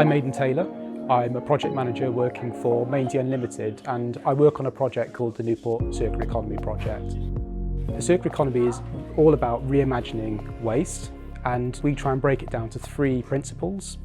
I'm Aidan Taylor. I'm a project manager working for Mewn Unlimited, and I work on a project called the Newport Circular Economy Project. The circular economy is all about reimagining waste, and we try and break it down to 3 principles: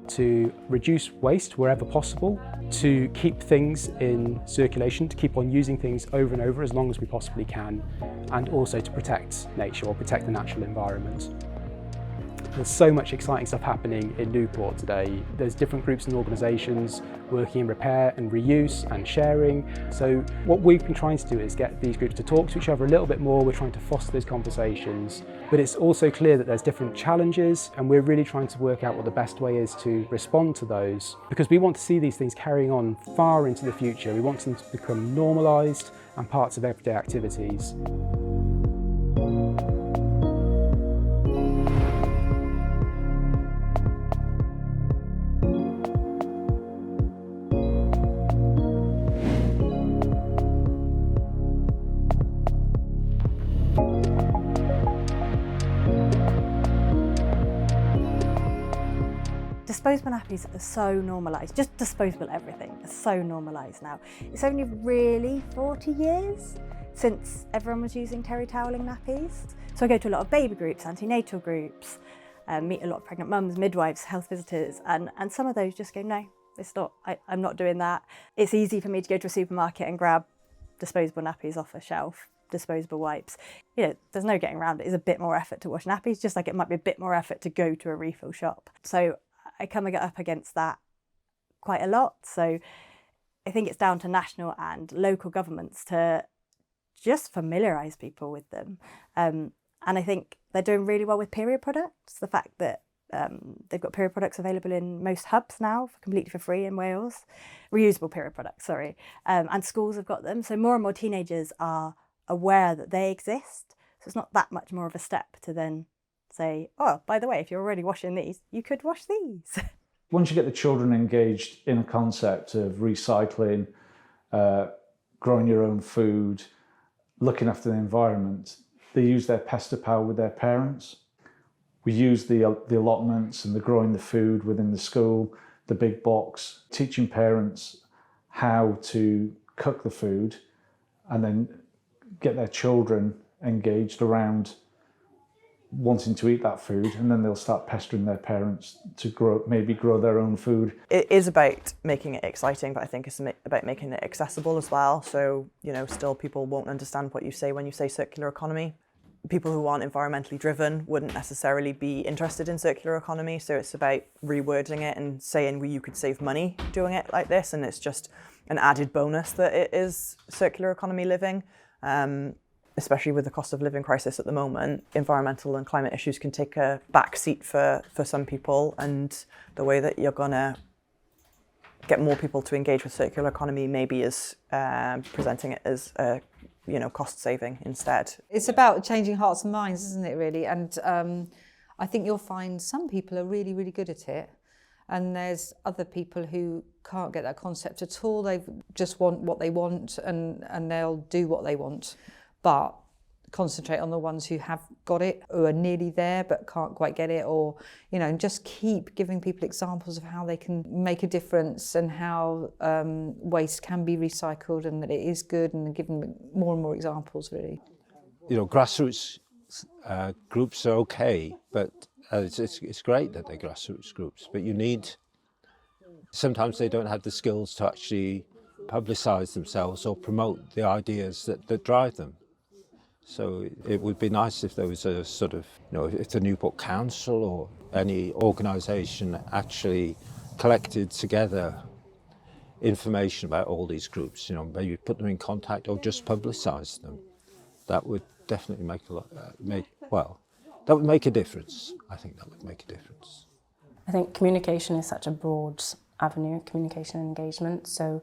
to reduce waste wherever possible, to keep things in circulation, to keep on using things over and over as long as we possibly can, and also to protect nature or protect the natural environment. There's so much exciting stuff happening in Newport today. There's different groups and organisations working in repair and reuse and sharing. So what we've been trying to do is get these groups to talk to each other a little bit more. We're trying to foster those conversations. But it's also clear that there's different challenges, and we're really trying to work out what the best way is to respond to those, because we want to see these things carrying on far into the future. We want them to become normalised and parts of everyday activities. Disposable nappies are so normalised, just disposable everything is so normalised now. It's only really 40 years since everyone was using terry toweling nappies. So I go to a lot of baby groups, antenatal groups, meet a lot of pregnant mums, midwives, health visitors, and some of those just go, no, it's not, I'm not doing that. It's easy for me to go to a supermarket and grab disposable nappies off a shelf, disposable wipes. You know, there's no getting around it. It's a bit more effort to wash nappies, just like it might be a bit more effort to go to a refill shop. So I come and get up against that quite a lot. So I think it's down to national and local governments to just familiarise people with them. And I think they're doing really well with period products. The fact that they've got period products available in most hubs now completely for free in Wales. Reusable period products, sorry. And schools have got them. So more and more teenagers are aware that they exist. So it's not that much more of a step to then say, oh, by the way, if you're already washing these, you could wash these. Once you get the children engaged in a concept of recycling, growing your own food, looking after the environment, they use their pester power with their parents. We use the allotments and the growing the food within the school, the big box, teaching parents how to cook the food and then get their children engaged around wanting to eat that food, and then they'll start pestering their parents to maybe grow their own food. It is about making it exciting, but I think it's about making it accessible as well. So, you know, still people won't understand what you say when you say circular economy. People who aren't environmentally driven wouldn't necessarily be interested in circular economy. So it's about rewording it and saying, well, you could save money doing it like this, and it's just an added bonus that it is circular economy living. Especially with the cost of living crisis at the moment, environmental and climate issues can take a back seat for some people, and the way that you're gonna get more people to engage with circular economy maybe is presenting it as a cost saving instead. It's about changing hearts and minds, isn't it, really? And I think you'll find some people are really, really good at it, and there's other people who can't get that concept at all. They just want what they want, and they'll do what they want. But concentrate on the ones who have got it, who are nearly there but can't quite get it, or, you know, just keep giving people examples of how they can make a difference and how waste can be recycled and that it is good, and give them more and more examples, really. You know, grassroots groups are okay, but it's great that they're grassroots groups, but sometimes they don't have the skills to actually publicise themselves or promote the ideas that drive them. So it would be nice if there was a sort of, you know, if the Newport Council or any organisation actually collected together information about all these groups, you know, maybe put them in contact or just publicise them. That would definitely make that would make a difference. I think that would make a difference. I think communication is such a broad avenue, communication and engagement. So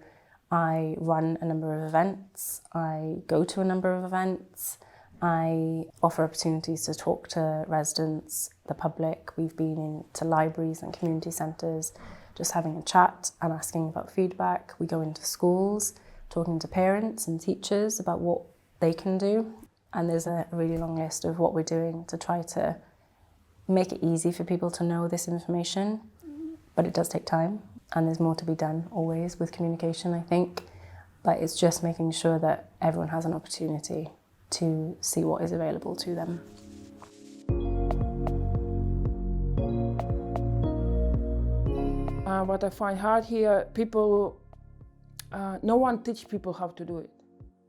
I run a number of events, I go to a number of events, I offer opportunities to talk to residents, the public. We've been into libraries and community centres, just having a chat and asking about feedback. We go into schools, talking to parents and teachers about what they can do. And there's a really long list of what we're doing to try to make it easy for people to know this information. But it does take time, and there's more to be done always with communication, I think. But it's just making sure that everyone has an opportunity to see what is available to them. What I find hard here, people, no one teach people how to do it.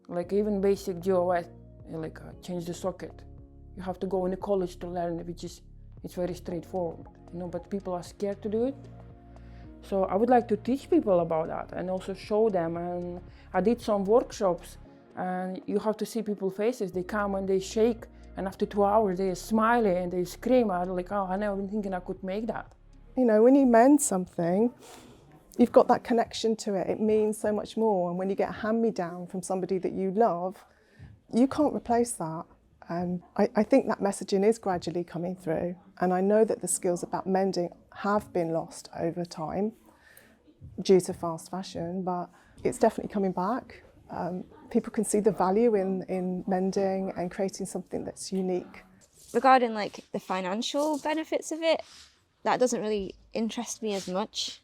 Like even basic DIY, like change the socket. You have to go in a college to learn it, which is, it's very straightforward, you know, but people are scared to do it. So I would like to teach people about that and also show them. And I did some workshops, and you have to see people's faces. They come and they shake, and after 2 hours they're smiling and they scream out like, oh, I never been thinking I could make that. You know, when you mend something, you've got that connection to it. It means so much more. And when you get a hand-me-down from somebody that you love, you can't replace that. I think that messaging is gradually coming through. And I know that the skills about mending have been lost over time due to fast fashion, but it's definitely coming back. People can see the value in mending and creating something that's unique. Regarding like the financial benefits of it, that doesn't really interest me as much,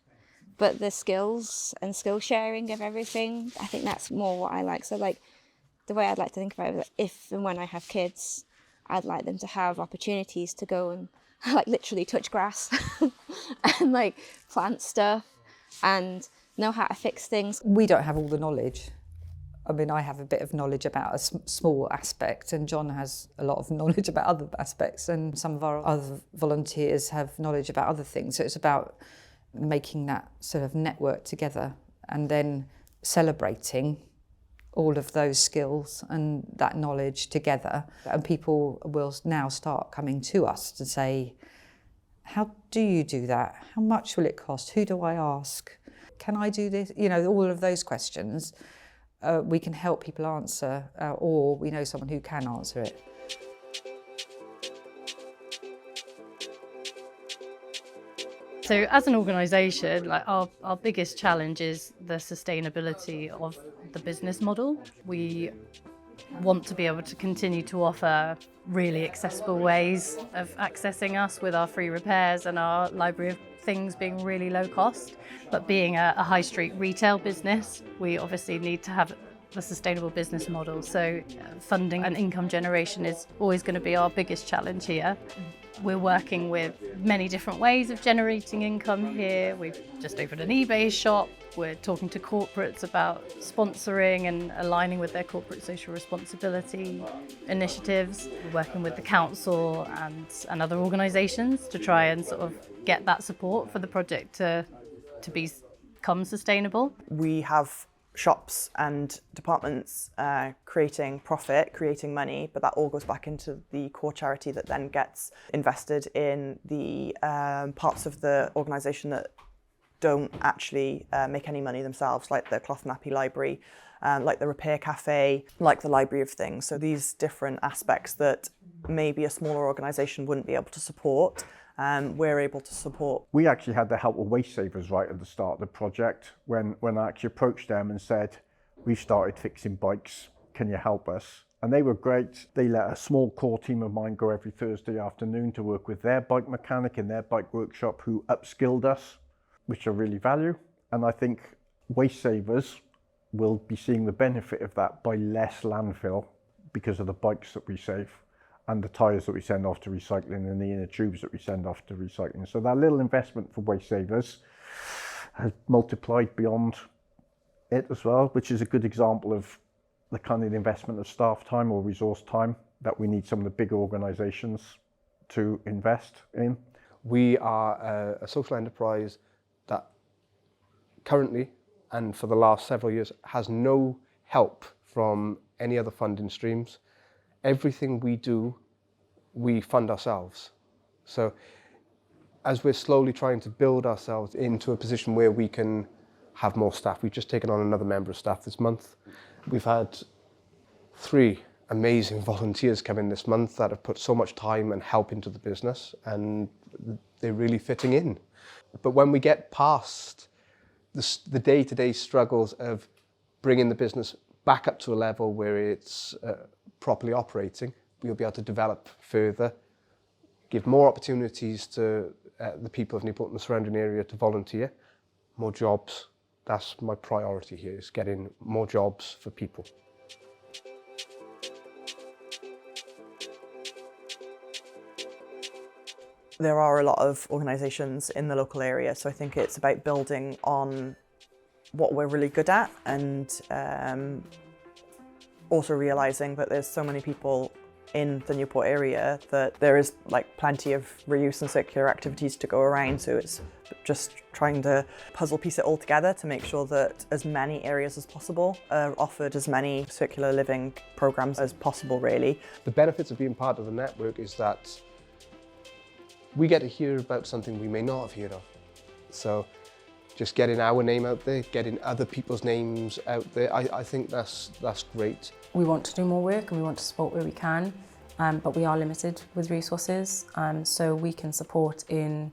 but the skills and skill sharing of everything, I think that's more what I like. So like the way I'd like to think about it is that if and when I have kids, I'd like them to have opportunities to go and like literally touch grass and like plant stuff and know how to fix things. We don't have all the knowledge. I mean, I have a bit of knowledge about a small aspect, and John has a lot of knowledge about other aspects, and some of our other volunteers have knowledge about other things. So it's about making that sort of network together and then celebrating all of those skills and that knowledge together. And people will now start coming to us to say, how do you do that? How much will it cost? Who do I ask? Can I do this? You know, all of those questions. We can help people answer, or we know someone who can answer it. So as an organisation, like our biggest challenge is the sustainability of the business model. We want to be able to continue to offer really accessible ways of accessing us with our free repairs and our library of things being really low cost. But being a high street retail business, we obviously need to have a sustainable business model. So funding and income generation is always going to be our biggest challenge here. We're working with many different ways of generating income here. We've just opened an eBay shop. We're talking to corporates about sponsoring and aligning with their corporate social responsibility initiatives. We're working with the council and other organisations to try and sort of get that support for the project to become sustainable. We have shops and departments creating profit, creating money, but that all goes back into the core charity that then gets invested in the parts of the organisation that don't actually make any money themselves, like the cloth nappy library, like the repair cafe, like the library of things. So these different aspects that maybe a smaller organisation wouldn't be able to support, we're able to support. We actually had the help of Waste Savers right at the start of the project when I actually approached them and said, we started fixing bikes, can you help us? And they were great. They let a small core team of mine go every Thursday afternoon to work with their bike mechanic in their bike workshop who upskilled us, which I really value. And I think Waste Savers will be seeing the benefit of that by less landfill because of the bikes that we save and the tyres that we send off to recycling and the inner tubes that we send off to recycling. So that little investment for Waste Savers has multiplied beyond it as well, which is a good example of the kind of investment of staff time or resource time that we need some of the bigger organisations to invest in. We are a social enterprise that currently and for the last several years has no help from any other funding streams. Everything we do, we fund ourselves. So as we're slowly trying to build ourselves into a position where we can have more staff, we've just taken on another member of staff this month. We've had 3 amazing volunteers come in this month that have put so much time and help into the business, and they're really fitting in. But when we get past the day-to-day struggles of bringing the business back up to a level where it's properly operating, we'll be able to develop further, give more opportunities to the people of Newport and the surrounding area to volunteer, more jobs. That's my priority here, is getting more jobs for people. There are a lot of organisations in the local area, so I think it's about building on what we're really good at, and also realising that there's so many people in the Newport area that there is like plenty of reuse and circular activities to go around, so it's just trying to puzzle piece it all together to make sure that as many areas as possible are offered as many circular living programmes as possible, really. The benefits of being part of the network is that we get to hear about something we may not have heard of. So just getting our name out there, getting other people's names out there, I think that's great. We want to do more work and we want to support where we can, but we are limited with resources, so we can support in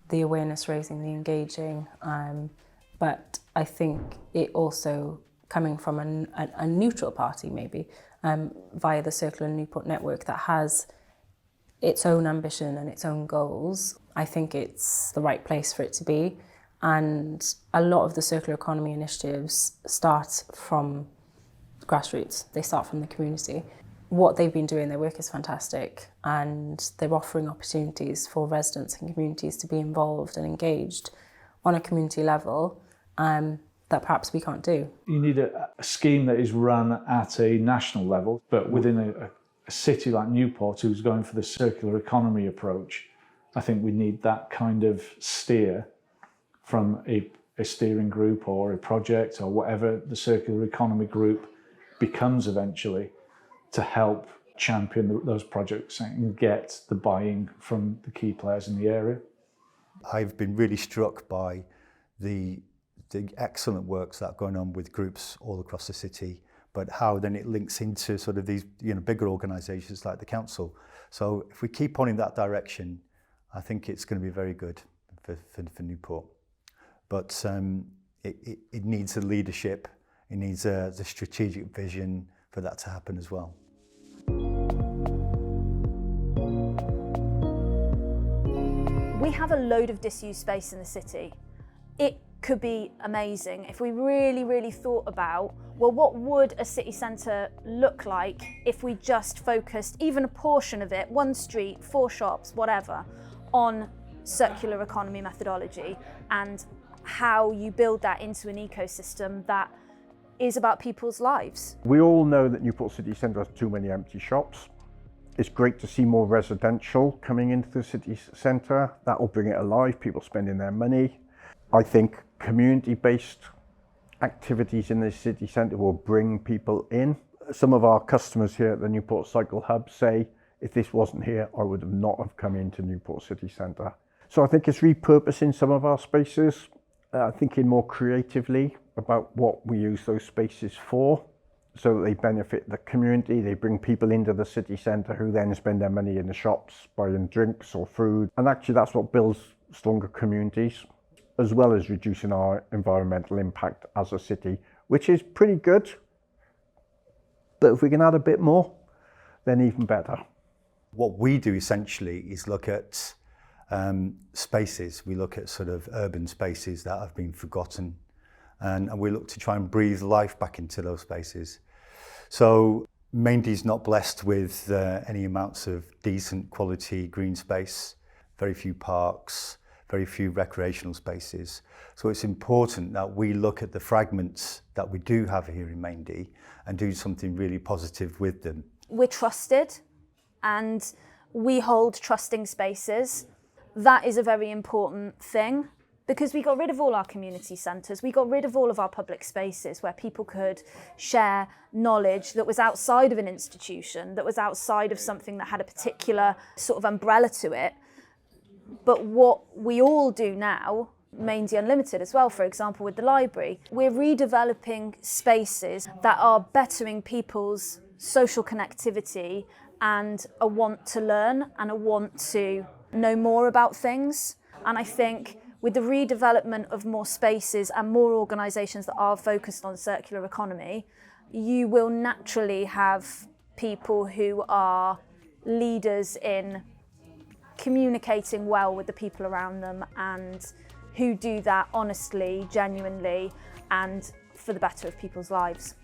the awareness raising, the engaging, but I think it also, coming from a neutral party maybe, via the Circular Newport network that has its own ambition and its own goals, I think it's the right place for it to be. And a lot of the circular economy initiatives start from grassroots. They start from the community. What they've been doing, their work is fantastic, and they're offering opportunities for residents and communities to be involved and engaged on a community level that perhaps we can't do. You need a scheme that is run at a national level, but within a city like Newport, who's going for the circular economy approach, I think we need that kind of steer from a steering group or a project or whatever the circular economy group becomes eventually, to help champion those projects and get the buy-in from the key players in the area. I've been really struck by the excellent works that are going on with groups all across the city, but how then it links into sort of these bigger organisations like the council. So if we keep on in that direction, I think it's going to be very good for Newport. But it needs a leadership, it needs the strategic vision for that to happen as well. We have a load of disused space in the city. It could be amazing if we really, really thought about, well, what would a city centre look like if we just focused even a portion of it, 1 street, 4 shops, whatever, on circular economy methodology, and how you build that into an ecosystem that is about people's lives. We all know that Newport City Centre has too many empty shops. It's great to see more residential coming into the city centre. That will bring it alive, people spending their money. I think community-based activities in the city centre will bring people in. Some of our customers here at the Newport Cycle Hub say, if this wasn't here, I would have not have come into Newport City Centre. So I think it's repurposing some of our spaces, thinking more creatively about what we use those spaces for, so that they benefit the community. They bring people into the city centre who then spend their money in the shops, buying drinks or food. And actually that's what builds stronger communities, as well as reducing our environmental impact as a city, which is pretty good. But if we can add a bit more, then even better. What we do essentially is look at spaces. We look at sort of urban spaces that have been forgotten, and we look to try and breathe life back into those spaces. So Maindy's not blessed with any amounts of decent quality green space, very few parks, very few recreational spaces. So it's important that we look at the fragments that we do have here in Maindy and do something really positive with them. We're trusted and we hold trusting spaces. That is a very important thing, because we got rid of all our community centres, we got rid of all of our public spaces where people could share knowledge that was outside of an institution, that was outside of something that had a particular sort of umbrella to it. But what we all do now, Maindy Unlimited as well, for example, with the library, we're redeveloping spaces that are bettering people's social connectivity and a want to learn and a want to know more about things. And I think with the redevelopment of more spaces and more organisations that are focused on circular economy, you will naturally have people who are leaders in communicating well with the people around them and who do that honestly, genuinely, and for the better of people's lives.